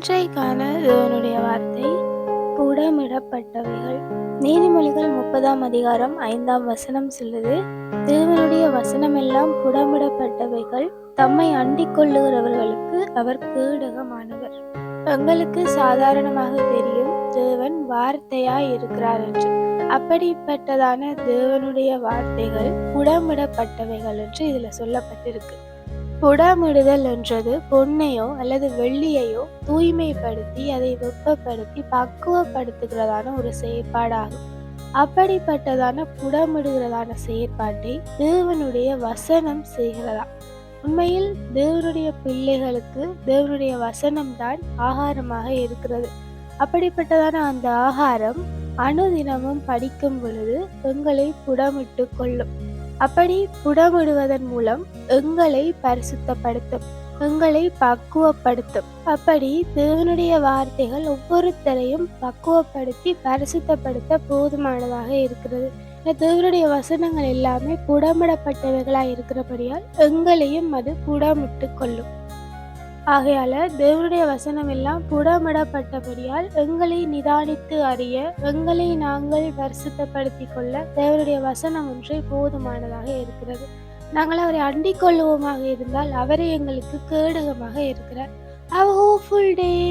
இன்றைக்கான தேவனுடைய வார்த்தை புடமிடப்பட்டவைகள். நீதிமொழிகள் 30ஆம் அதிகாரம் 5ஆம் வசனம் சொல்லுது, தேவனுடைய வசனமெல்லாம் புடமிடப்பட்டவைகள், தம்மை அண்டிக் கொள்ளுகிறவர்களுக்கு அவர் கேடகமானவர். எங்களுக்கு சாதாரணமாக தெரியும் தேவன் வார்த்தையாய் இருக்கிறார் என்று. அப்படிப்பட்டதான தேவனுடைய வார்த்தைகள் புடமிடப்பட்டவைகள் என்று இதுல சொல்லப்பட்டிருக்கு. புடமிடுதல் என்றது பொன்னையோ அல்லது வெள்ளியையோ தூய்மைப்படுத்தி அதை வெப்பப்படுத்தி பக்குவப்படுத்துகிறதான ஒரு செயற்பாடாகும். அப்படிப்பட்டதான புடமிடுகிறதான செயற்பாட்டை தேவனுடைய வசனம் செய்கிறதா. உண்மையில் தேவனுடைய பிள்ளைகளுக்கு தேவனுடைய வசனம்தான் ஆகாரமாக இருக்கிறது. அப்படிப்பட்டதான அந்த ஆகாரம் அனுதினமும் படிக்கும் பொழுது எங்களை புடமிட்டு கொள்ளும். அப்படி புடமிடுவதன் மூலம் எங்களை பரிசுத்தப்படுத்தும், எங்களை பக்குவப்படுத்தும். அப்படி தேவனுடைய வார்த்தைகள் ஒவ்வொருத்தரையும் பக்குவப்படுத்தி பரிசுத்தப்படுத்த போதுமானதாக இருக்கிறது. தேவனுடைய வசனங்கள் எல்லாமே புடமிடப்பட்டவைகளாய் இருக்கிறபடியால் எங்களையும் அது புடமிட்டு கொள்ளும். ஆகையால தேவனுடைய வசனம் எல்லாம் புடமிடப்பட்டபடியால் எங்களை நிதானித்து அறிய, எங்களை நாங்கள் பரிசுத்தப்படுத்தி கொள்ள தேவனுடைய வசனம் ஒன்றே போதுமானதாக இருக்கிறது. நாங்கள் அவரை அண்டிக் கொள்ளுவோமாக இருந்தால் அவரே எங்களுக்கு கேடகமாக இருக்கிறார். Have a hopeful day.